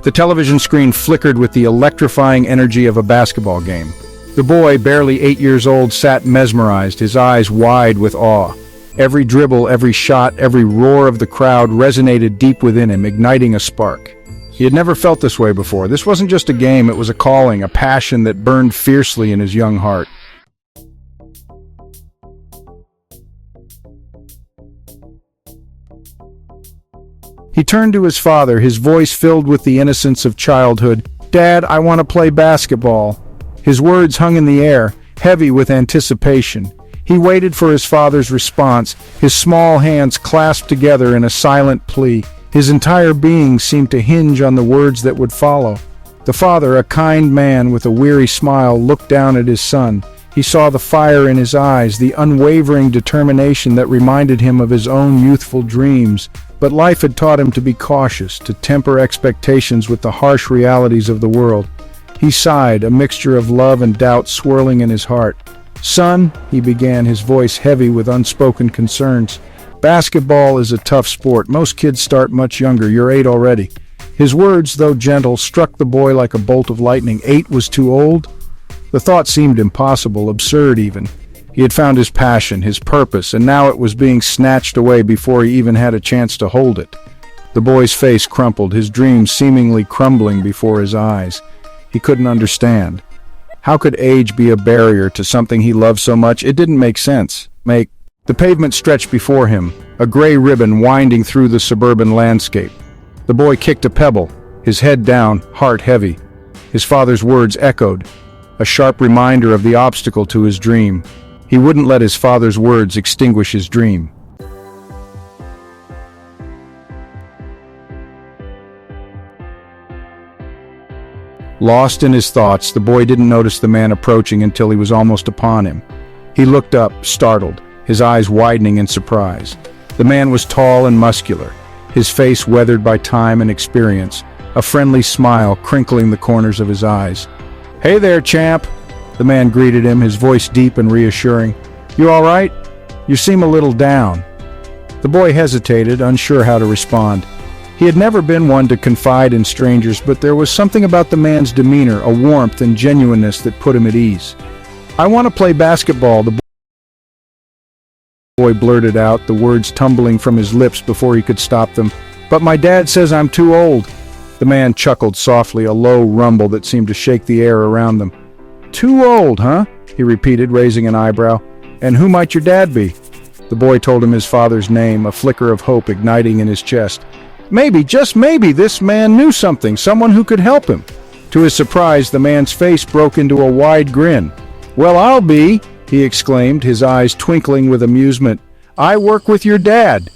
The television screen flickered with the electrifying energy of a basketball game. The boy, barely 8 years old, sat mesmerized, his eyes wide with awe. Every dribble, every shot, every roar of the crowd resonated deep within him, igniting a spark. He had never felt this way before. This wasn't just a game, it was a calling, a passion that burned fiercely in his young heart. He turned to his father, his voice filled with the innocence of childhood. "Dad, I want to play basketball." His words hung in the air, heavy with anticipation. He waited for his father's response, his small hands clasped together in a silent plea. His entire being seemed to hinge on the words that would follow. The father, a kind man with a weary smile, looked down at his son. He saw the fire in his eyes, the unwavering determination that reminded him of his own youthful dreams. But life had taught him to be cautious, to temper expectations with the harsh realities of the world. He sighed, a mixture of love and doubt swirling in his heart. "Son," he began, his voice heavy with unspoken concerns, "basketball is a tough sport. Most kids start much younger. You're 8 already." His words, though gentle, struck the boy like a bolt of lightning. 8 was too old? The thought seemed impossible, absurd even. He had found his passion, his purpose, and now it was being snatched away before he even had a chance to hold it. The boy's face crumpled, his dreams seemingly crumbling before his eyes. He couldn't understand. How could age be a barrier to something he loved so much? It didn't make sense. The pavement stretched before him, a gray ribbon winding through the suburban landscape. The boy kicked a pebble, his head down, heart heavy. His father's words echoed, a sharp reminder of the obstacle to his dream. He wouldn't let his father's words extinguish his dream. Lost in his thoughts, the boy didn't notice the man approaching until he was almost upon him. He looked up, startled, his eyes widening in surprise. The man was tall and muscular, his face weathered by time and experience, a friendly smile crinkling the corners of his eyes. "Hey there, champ," the man greeted him, his voice deep and reassuring. "You all right? You seem a little down." The boy hesitated, unsure how to respond. He had never been one to confide in strangers, but there was something about the man's demeanor, a warmth and genuineness that put him at ease. "I want to play basketball," the boy blurted out, the words tumbling from his lips before he could stop them. "But my dad says I'm too old." The man chuckled softly, a low rumble that seemed to shake the air around them. "Too old, huh?" he repeated, raising an eyebrow. "And who might your dad be?" The boy told him his father's name, a flicker of hope igniting in his chest. Maybe, just maybe, this man knew something, someone who could help him. To his surprise, the man's face broke into a wide grin. "Well, I'll be," he exclaimed, his eyes twinkling with amusement. "I work with your dad."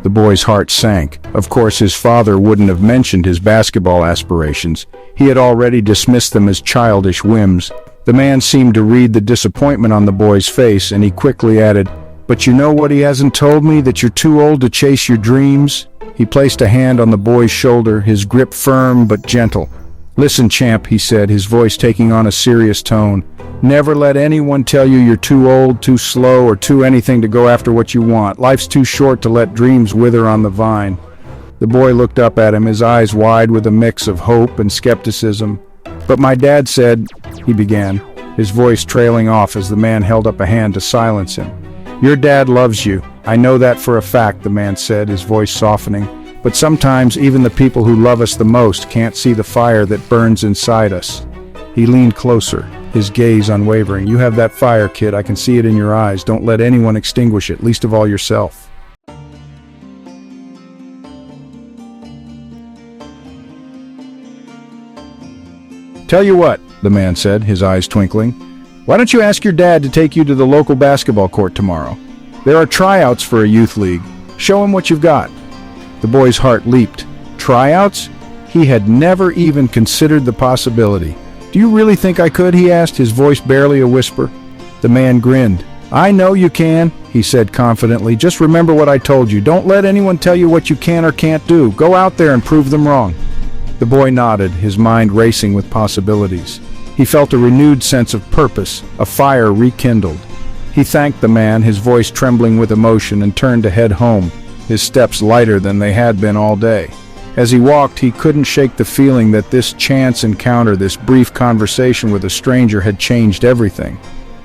The boy's heart sank. Of course, his father wouldn't have mentioned his basketball aspirations. He had already dismissed them as childish whims. The man seemed to read the disappointment on the boy's face, and he quickly added, "But you know what he hasn't told me? That you're too old to chase your dreams?" He placed a hand on the boy's shoulder, his grip firm but gentle. "Listen, champ," he said, his voice taking on a serious tone. "Never let anyone tell you you're too old, too slow, or too anything to go after what you want. Life's too short to let dreams wither on the vine." The boy looked up at him, his eyes wide with a mix of hope and skepticism. "But my dad said," he began, his voice trailing off as the man held up a hand to silence him. "Your dad loves you. I know that for a fact," the man said, his voice softening. "But sometimes even the people who love us the most can't see the fire that burns inside us." He leaned closer, his gaze unwavering. "You have that fire, kid. I can see it in your eyes. Don't let anyone extinguish it, least of all yourself." "Tell you what," the man said, his eyes twinkling. "Why don't you ask your dad to take you to the local basketball court tomorrow? There are tryouts for a youth league. Show him what you've got." The boy's heart leaped. Tryouts? He had never even considered the possibility. "Do you really think I could?" he asked, his voice barely a whisper. The man grinned. "I know you can," he said confidently. "Just remember what I told you. Don't let anyone tell you what you can or can't do. Go out there and prove them wrong." The boy nodded, his mind racing with possibilities. He felt a renewed sense of purpose, a fire rekindled. He thanked the man, his voice trembling with emotion, and turned to head home, his steps lighter than they had been all day. As he walked, he couldn't shake the feeling that this chance encounter, this brief conversation with a stranger, had changed everything.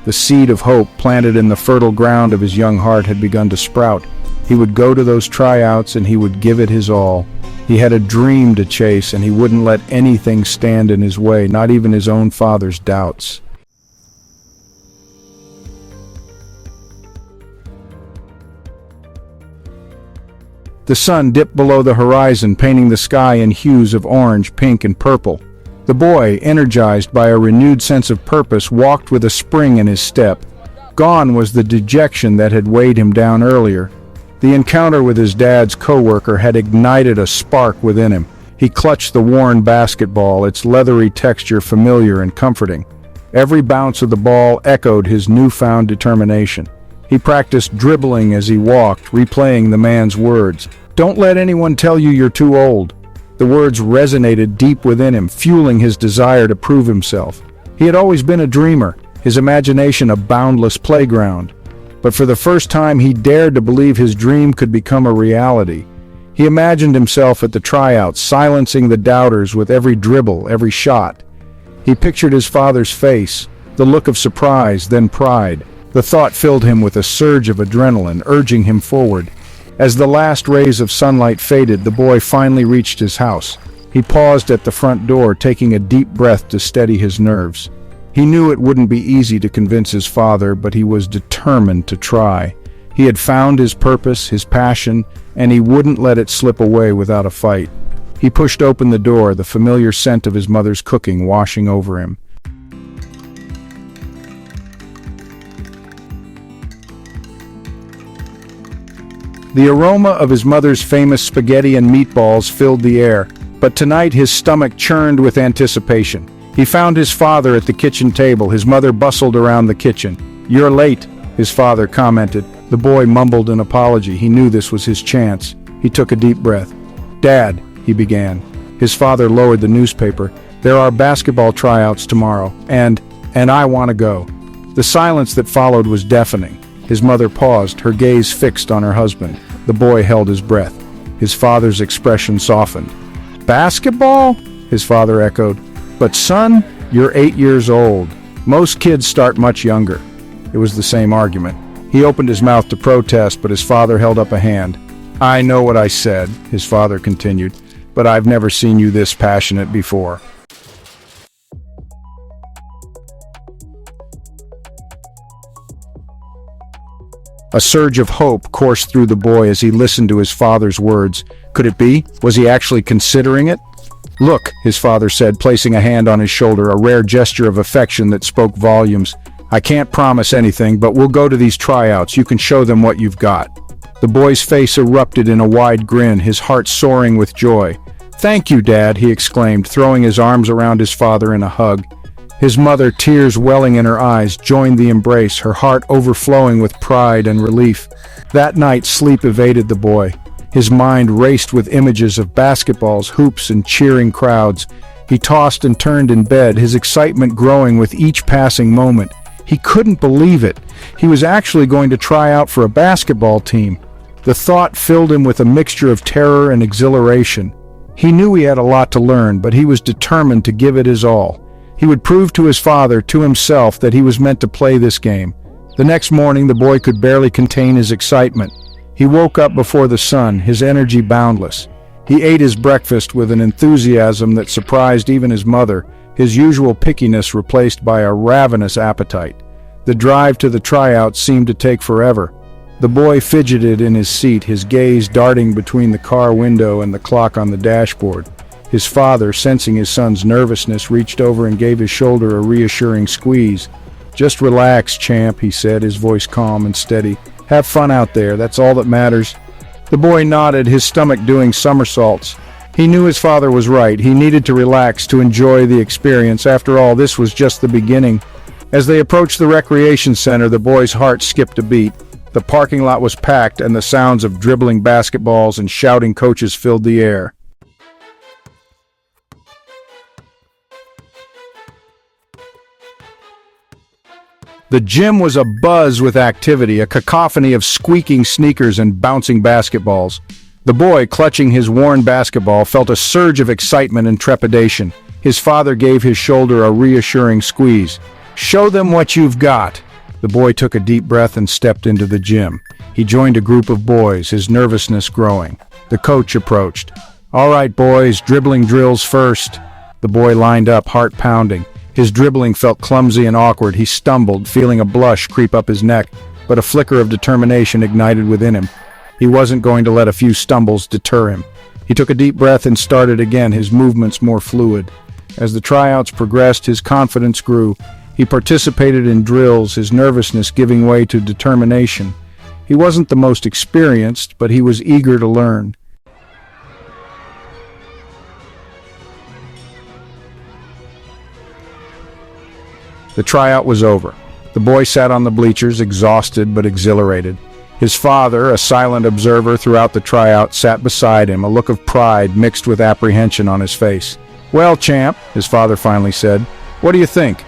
The seed of hope planted in the fertile ground of his young heart had begun to sprout. He would go to those tryouts and he would give it his all. He had a dream to chase, and he wouldn't let anything stand in his way, not even his own father's doubts. The sun dipped below the horizon, painting the sky in hues of orange, pink, and purple. The boy, energized by a renewed sense of purpose, walked with a spring in his step. Gone was the dejection that had weighed him down earlier. The encounter with his dad's coworker had ignited a spark within him. He clutched the worn basketball, its leathery texture familiar and comforting. Every bounce of the ball echoed his newfound determination. He practiced dribbling as he walked, replaying the man's words. "Don't let anyone tell you you're too old." The words resonated deep within him, fueling his desire to prove himself. He had always been a dreamer, his imagination a boundless playground. But for the first time, he dared to believe his dream could become a reality. He imagined himself at the tryouts, silencing the doubters with every dribble, every shot. He pictured his father's face, the look of surprise, then pride. The thought filled him with a surge of adrenaline, urging him forward. As the last rays of sunlight faded, the boy finally reached his house. He paused at the front door, taking a deep breath to steady his nerves. He knew it wouldn't be easy to convince his father, but he was determined to try. He had found his purpose, his passion, and he wouldn't let it slip away without a fight. He pushed open the door, the familiar scent of his mother's cooking washing over him. The aroma of his mother's famous spaghetti and meatballs filled the air, but tonight his stomach churned with anticipation. He found his father at the kitchen table. His mother bustled around the kitchen. "You're late," his father commented. The boy mumbled an apology. He knew this was his chance. He took a deep breath. "Dad," he began. His father lowered the newspaper. "There are basketball tryouts tomorrow, and I want to go." The silence that followed was deafening. His mother paused, her gaze fixed on her husband. The boy held his breath. His father's expression softened. "Basketball?" his father echoed. "But son, you're 8 years old. Most kids start much younger." It was the same argument. He opened his mouth to protest, but his father held up a hand. "I know what I said," his father continued, "but I've never seen you this passionate before." A surge of hope coursed through the boy as he listened to his father's words. Could it be? Was he actually considering it? "Look," his father said, placing a hand on his shoulder, a rare gesture of affection that spoke volumes. "I can't promise anything, but we'll go to these tryouts. You can show them what you've got." The boy's face erupted in a wide grin, his heart soaring with joy. "Thank you, Dad," he exclaimed, throwing his arms around his father in a hug. His mother, tears welling in her eyes, joined the embrace, her heart overflowing with pride and relief. That night, sleep evaded the boy. His mind raced with images of basketballs, hoops, and cheering crowds. He tossed and turned in bed, his excitement growing with each passing moment. He couldn't believe it. He was actually going to try out for a basketball team. The thought filled him with a mixture of terror and exhilaration. He knew he had a lot to learn, but he was determined to give it his all. He would prove to his father, to himself, that he was meant to play this game. The next morning, the boy could barely contain his excitement. He woke up before the sun, his energy boundless. He ate his breakfast with an enthusiasm that surprised even his mother, his usual pickiness replaced by a ravenous appetite. The drive to the tryouts seemed to take forever. The boy fidgeted in his seat, his gaze darting between the car window and the clock on the dashboard. His father, sensing his son's nervousness, reached over and gave his shoulder a reassuring squeeze. "Just relax, champ," he said, his voice calm and steady. "Have fun out there, that's all that matters." The boy nodded, his stomach doing somersaults. He knew his father was right. He needed to relax, to enjoy the experience. After all, this was just the beginning. As they approached the recreation center, the boy's heart skipped a beat. The parking lot was packed, and the sounds of dribbling basketballs and shouting coaches filled the air. The gym was abuzz with activity, a cacophony of squeaking sneakers and bouncing basketballs. The boy, clutching his worn basketball, felt a surge of excitement and trepidation. His father gave his shoulder a reassuring squeeze. "Show them what you've got." The boy took a deep breath and stepped into the gym. He joined a group of boys, his nervousness growing. The coach approached. "All right, boys, dribbling drills first." The boy lined up, heart pounding. His dribbling felt clumsy and awkward. He stumbled, feeling a blush creep up his neck, but a flicker of determination ignited within him. He wasn't going to let a few stumbles deter him. He took a deep breath and started again, his movements more fluid. As the tryouts progressed, his confidence grew. He participated in drills, his nervousness giving way to determination. He wasn't the most experienced, but he was eager to learn. The tryout was over. The boy sat on the bleachers, exhausted but exhilarated. His father, a silent observer throughout the tryout, sat beside him, a look of pride mixed with apprehension on his face. "Well, champ," his father finally said, "what do you think?"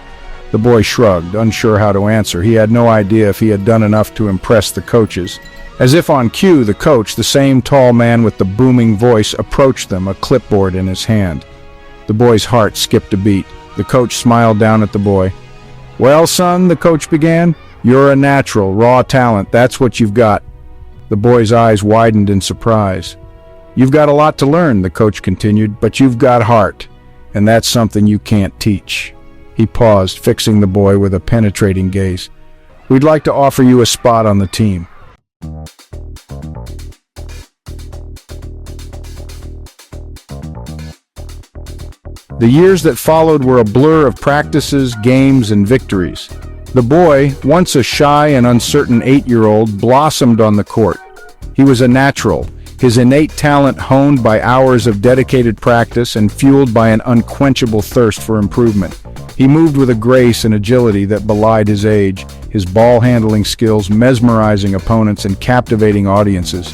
The boy shrugged, unsure how to answer. He had no idea if he had done enough to impress the coaches. As if on cue, the coach, the same tall man with the booming voice, approached them, a clipboard in his hand. The boy's heart skipped a beat. The coach smiled down at the boy. "Well, son," the coach began, "you're a natural, raw talent. That's what you've got." The boy's eyes widened in surprise. "You've got a lot to learn," the coach continued, "but you've got heart, and that's something you can't teach." He paused, fixing the boy with a penetrating gaze. "We'd like to offer you a spot on the team." The years that followed were a blur of practices, games, and victories. The boy, once a shy and uncertain 8-year-old, blossomed on the court. He was a natural, his innate talent honed by hours of dedicated practice and fueled by an unquenchable thirst for improvement. He moved with a grace and agility that belied his age, his ball-handling skills mesmerizing opponents and captivating audiences.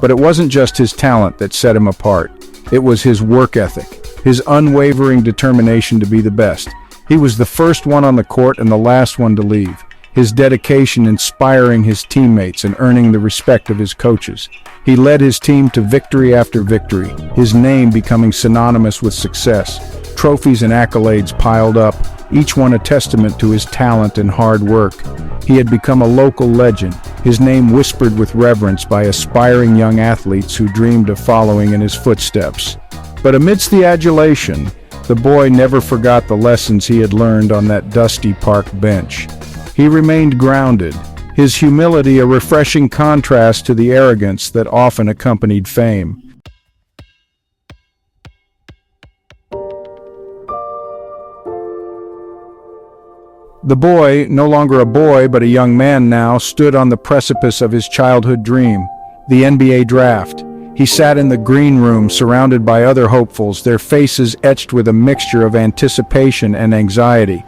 But it wasn't just his talent that set him apart. It was his work ethic, his unwavering determination to be the best. He was the first one on the court and the last one to leave, his dedication inspiring his teammates and earning the respect of his coaches. He led his team to victory after victory, his name becoming synonymous with success. Trophies and accolades piled up, each one a testament to his talent and hard work. He had become a local legend, his name whispered with reverence by aspiring young athletes who dreamed of following in his footsteps. But amidst the adulation, the boy never forgot the lessons he had learned on that dusty park bench. He remained grounded, his humility a refreshing contrast to the arrogance that often accompanied fame. The boy, no longer a boy but a young man now, stood on the precipice of his childhood dream, the NBA draft. He sat in the green room surrounded by other hopefuls, their faces etched with a mixture of anticipation and anxiety.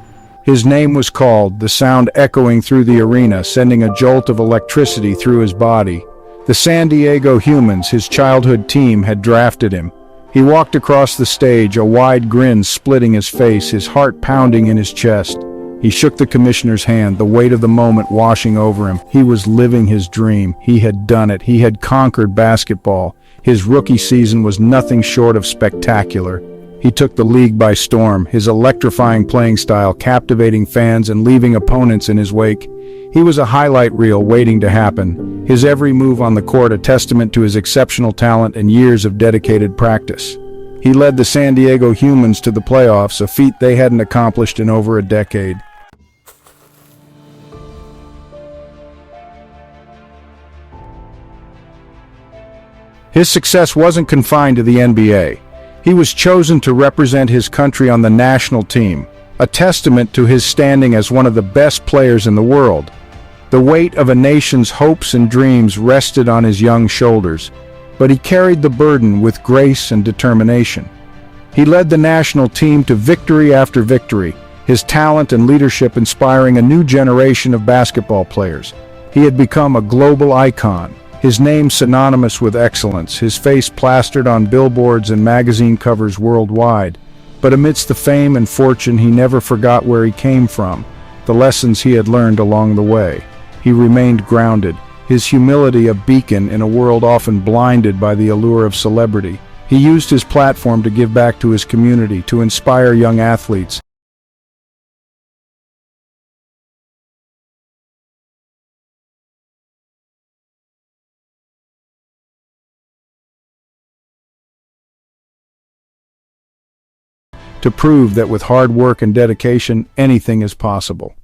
His name was called, the sound echoing through the arena, sending a jolt of electricity through his body. The San Diego Humans, his childhood team, had drafted him. He walked across the stage, a wide grin splitting his face, his heart pounding in his chest. He shook the commissioner's hand, the weight of the moment washing over him. He was living his dream. He had done it. He had conquered basketball. His rookie season was nothing short of spectacular. He took the league by storm, his electrifying playing style captivating fans and leaving opponents in his wake. He was a highlight reel waiting to happen, his every move on the court a testament to his exceptional talent and years of dedicated practice. He led the San Diego Humans to the playoffs, a feat they hadn't accomplished in over a decade. His success wasn't confined to the NBA. He was chosen to represent his country on the national team, a testament to his standing as one of the best players in the world. The weight of a nation's hopes and dreams rested on his young shoulders, but he carried the burden with grace and determination. He led the national team to victory after victory, his talent and leadership inspiring a new generation of basketball players. He had become a global icon, his name synonymous with excellence, his face plastered on billboards and magazine covers worldwide. But amidst the fame and fortune, he never forgot where he came from. the lessons he had learned along the way. He remained grounded, his humility a beacon in a world often blinded by the allure of celebrity. He used his platform to give back to his community, to inspire young athletes, to prove that with hard work and dedication, anything is possible.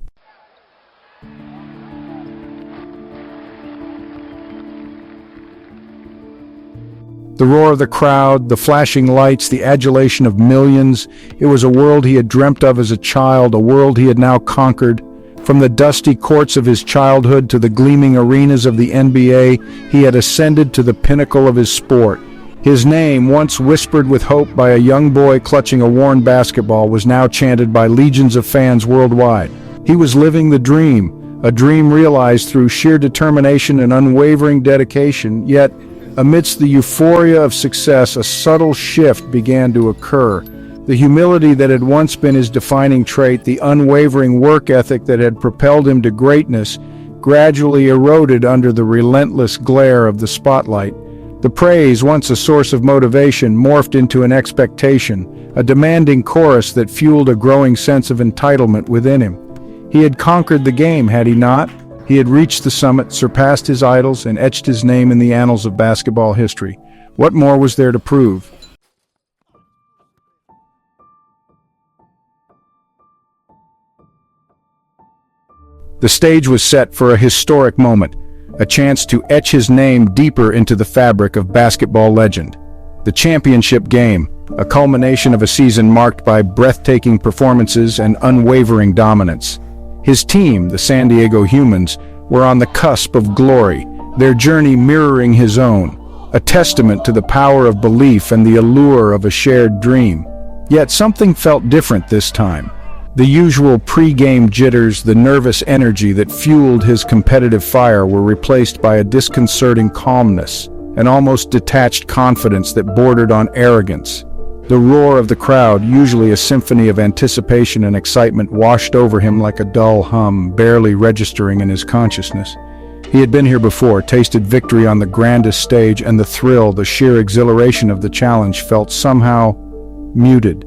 The roar of the crowd, the flashing lights, the adulation of millions. It was a world he had dreamt of as a child, a world he had now conquered. From the dusty courts of his childhood to the gleaming arenas of the NBA, he had ascended to the pinnacle of his sport. His name, once whispered with hope by a young boy clutching a worn basketball, was now chanted by legions of fans worldwide. He was living the dream, a dream realized through sheer determination and unwavering dedication. Yet, amidst the euphoria of success, a subtle shift began to occur. The humility that had once been his defining trait, the unwavering work ethic that had propelled him to greatness, gradually eroded under the relentless glare of the spotlight. The praise, once a source of motivation, morphed into an expectation, a demanding chorus that fueled a growing sense of entitlement within him. He had conquered the game, had he not? He had reached the summit, surpassed his idols, and etched his name in the annals of basketball history. What more was there to prove? The stage was set for a historic moment, a chance to etch his name deeper into the fabric of basketball legend. The championship game, a culmination of a season marked by breathtaking performances and unwavering dominance. His team, the San Diego Humans, were on the cusp of glory, their journey mirroring his own, a testament to the power of belief and the allure of a shared dream. Yet something felt different this time. The usual pre-game jitters, the nervous energy that fueled his competitive fire were replaced by a disconcerting calmness, an almost detached confidence that bordered on arrogance. The roar of the crowd, usually a symphony of anticipation and excitement, washed over him like a dull hum, barely registering in his consciousness. He had been here before, tasted victory on the grandest stage, and the thrill, the sheer exhilaration of the challenge felt somehow muted.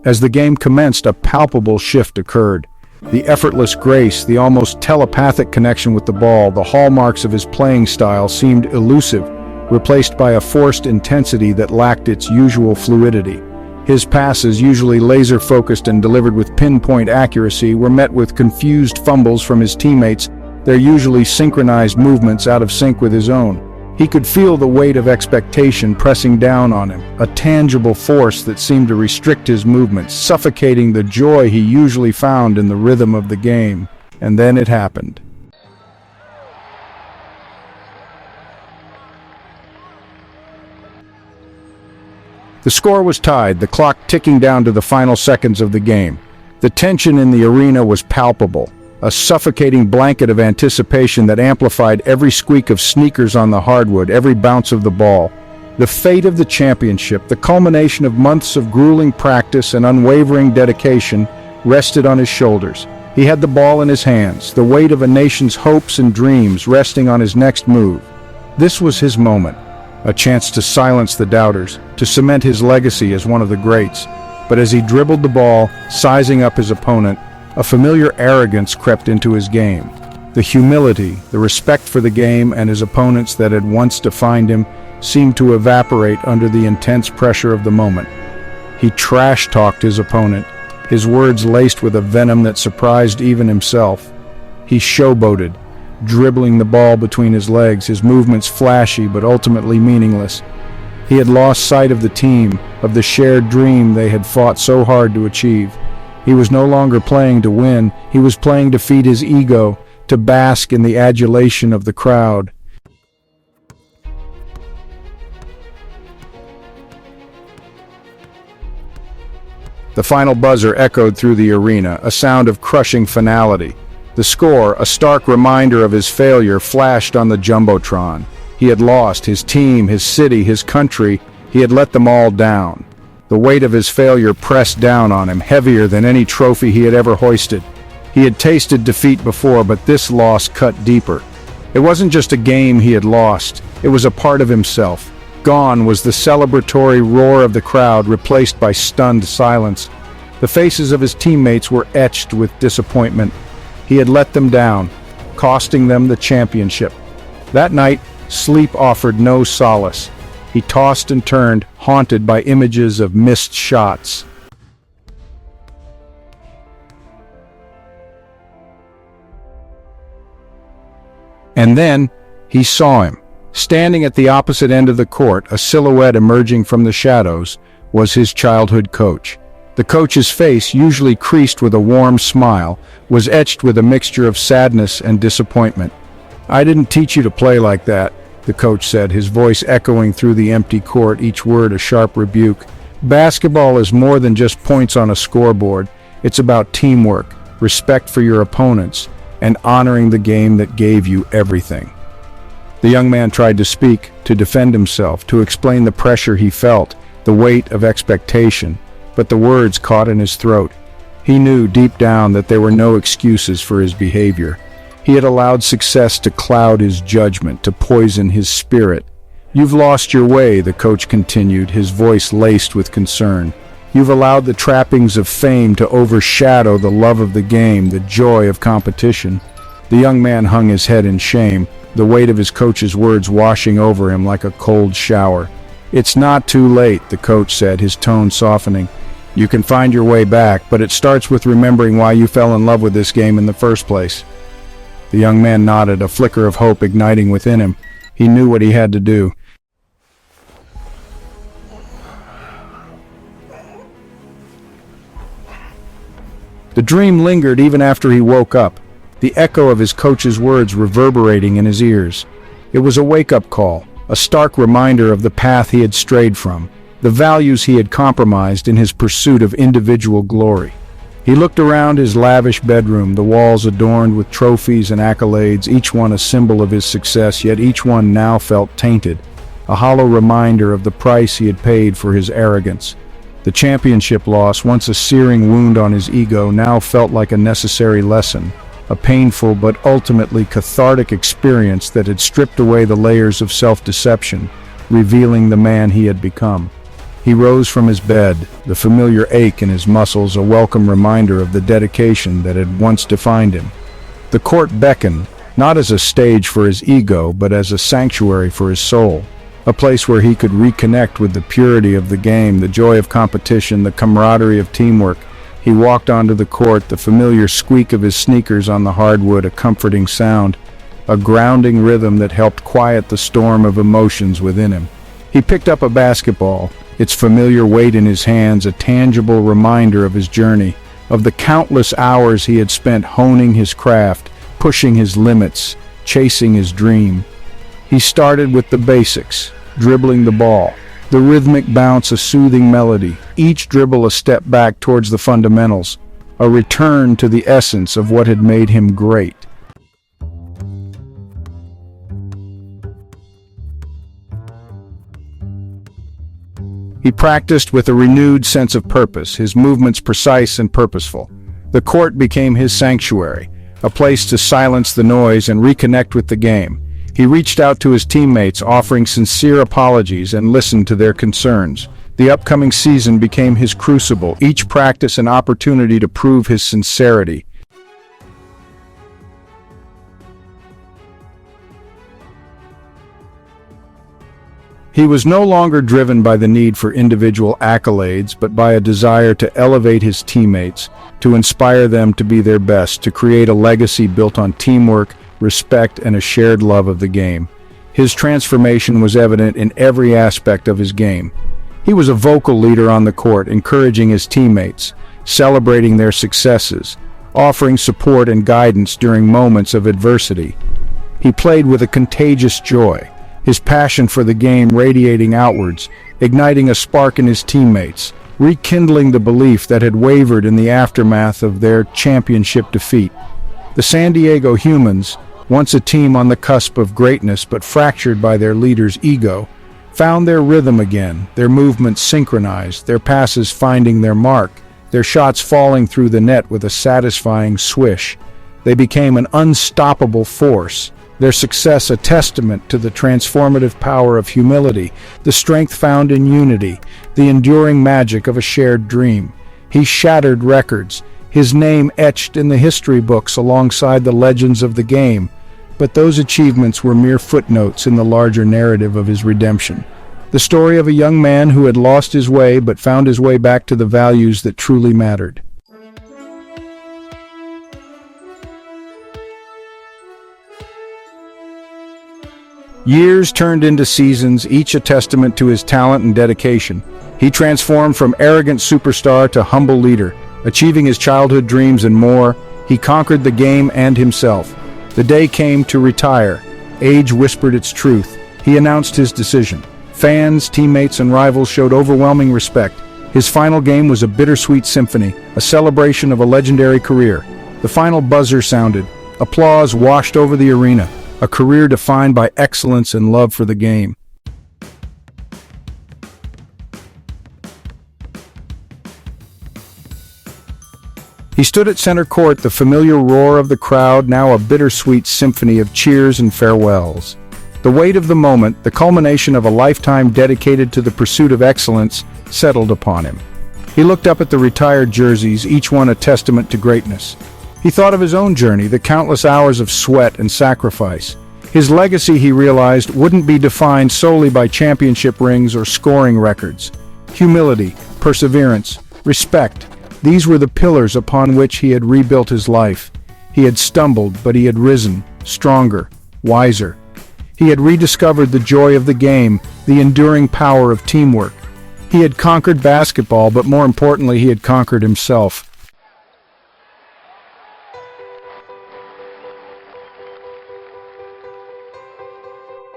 As the game commenced, a palpable shift occurred. The effortless grace, the almost telepathic connection with the ball, the hallmarks of his playing style seemed elusive, replaced by a forced intensity that lacked its usual fluidity. His passes, usually laser-focused and delivered with pinpoint accuracy, were met with confused fumbles from his teammates, their usually synchronized movements out of sync with his own. He could feel the weight of expectation pressing down on him, a tangible force that seemed to restrict his movements, suffocating the joy he usually found in the rhythm of the game. And then it happened. The score was tied, the clock ticking down to the final seconds of the game. The tension in the arena was palpable, a suffocating blanket of anticipation that amplified every squeak of sneakers on the hardwood, every bounce of the ball. The fate of the championship, the culmination of months of grueling practice and unwavering dedication, rested on his shoulders. He had the ball in his hands, the weight of a nation's hopes and dreams resting on his next move. This was his moment, a chance to silence the doubters, to cement his legacy as one of the greats. But as he dribbled the ball, sizing up his opponent, a familiar arrogance crept into his game. The humility, the respect for the game and his opponents that had once defined him seemed to evaporate under the intense pressure of the moment. He trash-talked his opponent, his words laced with a venom that surprised even himself. He showboated, dribbling the ball between his legs, his movements flashy but ultimately meaningless. He had lost sight of the team, of the shared dream they had fought so hard to achieve. He was no longer playing to win, he was playing to feed his ego, to bask in the adulation of the crowd. The final buzzer echoed through the arena, a sound of crushing finality. The score, a stark reminder of his failure, flashed on the jumbotron. He had lost his team, his city, his country. He had let them all down. The weight of his failure pressed down on him, heavier than any trophy he had ever hoisted. He had tasted defeat before, but this loss cut deeper. It wasn't just a game he had lost, it was a part of himself. Gone was the celebratory roar of the crowd, replaced by stunned silence. The faces of his teammates were etched with disappointment. He had let them down, costing them the championship. That night, sleep offered no solace. He tossed and turned, haunted by images of missed shots. And then, he saw him. Standing at the opposite end of the court, a silhouette emerging from the shadows, was his childhood coach. The coach's face, usually creased with a warm smile, was etched with a mixture of sadness and disappointment. "I didn't teach you to play like that," the coach said, his voice echoing through the empty court, each word a sharp rebuke. "Basketball is more than just points on a scoreboard. It's about teamwork, respect for your opponents, and honoring the game that gave you everything." The young man tried to speak, to defend himself, to explain the pressure he felt, the weight of expectation, but the words caught in his throat. He knew deep down that there were no excuses for his behavior. He had allowed success to cloud his judgment, to poison his spirit. "You've lost your way," the coach continued, his voice laced with concern. "You've allowed the trappings of fame to overshadow the love of the game, the joy of competition." The young man hung his head in shame, the weight of his coach's words washing over him like a cold shower. "It's not too late," the coach said, his tone softening. "You can find your way back, but it starts with remembering why you fell in love with this game in the first place." The young man nodded, a flicker of hope igniting within him. He knew what he had to do. The dream lingered even after he woke up, the echo of his coach's words reverberating in his ears. It was a wake-up call, a stark reminder of the path he had strayed from, the values he had compromised in his pursuit of individual glory. He looked around his lavish bedroom, the walls adorned with trophies and accolades, each one a symbol of his success, yet each one now felt tainted, a hollow reminder of the price he had paid for his arrogance. The championship loss, once a searing wound on his ego, now felt like a necessary lesson, a painful but ultimately cathartic experience that had stripped away the layers of self-deception, revealing the man he had become. He rose from his bed, the familiar ache in his muscles a welcome reminder of the dedication that had once defined him. The court beckoned, not as a stage for his ego, but as a sanctuary for his soul, a place where he could reconnect with the purity of the game, the joy of competition, the camaraderie of teamwork. He walked onto the court, the familiar squeak of his sneakers on the hardwood, a comforting sound, a grounding rhythm that helped quiet the storm of emotions within him. He picked up a basketball, its familiar weight in his hands, a tangible reminder of his journey, of the countless hours he had spent honing his craft, pushing his limits, chasing his dream. He started with the basics, dribbling the ball, the rhythmic bounce a soothing melody, each dribble a step back towards the fundamentals, a return to the essence of what had made him great. He practiced with a renewed sense of purpose, his movements precise and purposeful. The court became his sanctuary, a place to silence the noise and reconnect with the game. He reached out to his teammates, offering sincere apologies, and listened to their concerns. The upcoming season became his crucible, each practice an opportunity to prove his sincerity. He was no longer driven by the need for individual accolades, but by a desire to elevate his teammates, to inspire them to be their best, to create a legacy built on teamwork, respect, and a shared love of the game. His transformation was evident in every aspect of his game. He was a vocal leader on the court, encouraging his teammates, celebrating their successes, offering support and guidance during moments of adversity. He played with a contagious joy, his passion for the game radiating outwards, igniting a spark in his teammates, rekindling the belief that had wavered in the aftermath of their championship defeat. The San Diego Humans, once a team on the cusp of greatness but fractured by their leader's ego, found their rhythm again, their movements synchronized, their passes finding their mark, their shots falling through the net with a satisfying swish. They became an unstoppable force, their success a testament to the transformative power of humility, the strength found in unity, the enduring magic of a shared dream. He shattered records, his name etched in the history books alongside the legends of the game. But those achievements were mere footnotes in the larger narrative of his redemption. The story of a young man who had lost his way but found his way back to the values that truly mattered. Years turned into seasons, each a testament to his talent and dedication. He transformed from arrogant superstar to humble leader, achieving his childhood dreams and more. He conquered the game and himself. The day came to retire. Age whispered its truth. He announced his decision. Fans, teammates, and rivals showed overwhelming respect. His final game was a bittersweet symphony, a celebration of a legendary career. The final buzzer sounded. Applause washed over the arena. A career defined by excellence and love for the game. He stood at center court, the familiar roar of the crowd, now a bittersweet symphony of cheers and farewells. The weight of the moment, the culmination of a lifetime dedicated to the pursuit of excellence, settled upon him. He looked up at the retired jerseys, each one a testament to greatness. He thought of his own journey, the countless hours of sweat and sacrifice. His legacy, he realized, wouldn't be defined solely by championship rings or scoring records. Humility, perseverance, respect, these were the pillars upon which he had rebuilt his life. He had stumbled, but he had risen, stronger, wiser. He had rediscovered the joy of the game, the enduring power of teamwork. He had conquered basketball, but more importantly, he had conquered himself.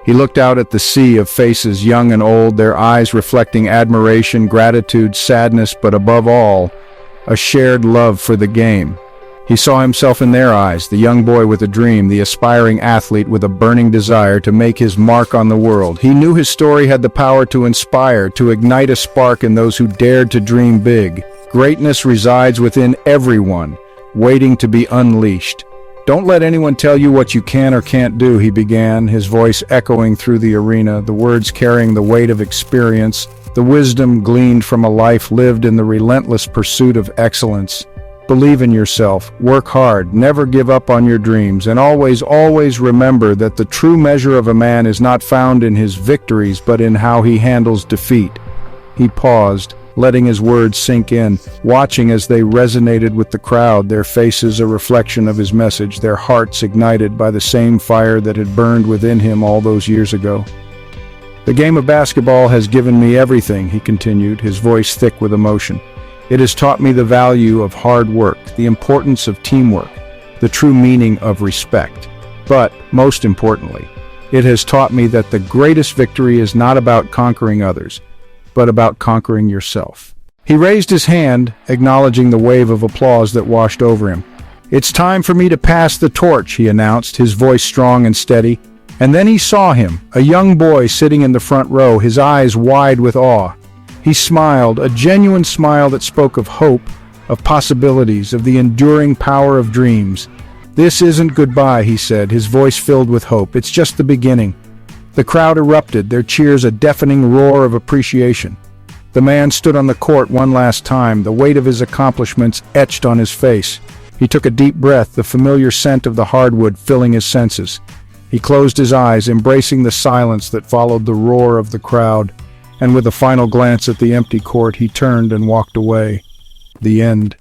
He looked out at the sea of faces, young and old, their eyes reflecting admiration, gratitude, sadness, but above all, a shared love for the game. He saw himself in their eyes, the young boy with a dream, the aspiring athlete with a burning desire to make his mark on the world. He knew his story had the power to inspire, to ignite a spark in those who dared to dream big. Greatness resides within everyone, waiting to be unleashed. "Don't let anyone tell you what you can or can't do," he began, his voice echoing through the arena, the words carrying the weight of experience, the wisdom gleaned from a life lived in the relentless pursuit of excellence. Believe in yourself, work hard, never give up on your dreams, and always, always remember that the true measure of a man is not found in his victories but in how he handles defeat. He paused, letting his words sink in, watching as they resonated with the crowd, their faces a reflection of his message, their hearts ignited by the same fire that had burned within him all those years ago. "The game of basketball has given me everything," he continued, his voice thick with emotion. "It has taught me the value of hard work, the importance of teamwork, the true meaning of respect. But, most importantly, it has taught me that the greatest victory is not about conquering others, but about conquering yourself." He raised his hand, acknowledging the wave of applause that washed over him. "It's time for me to pass the torch," he announced, his voice strong and steady. And then he saw him, a young boy sitting in the front row, his eyes wide with awe. He smiled, a genuine smile that spoke of hope, of possibilities, of the enduring power of dreams. "This isn't goodbye," he said, his voice filled with hope. "It's just the beginning." The crowd erupted, their cheers a deafening roar of appreciation. The man stood on the court one last time, the weight of his accomplishments etched on his face. He took a deep breath, the familiar scent of the hardwood filling his senses. He closed his eyes, embracing the silence that followed the roar of the crowd, and with a final glance at the empty court, he turned and walked away. The end.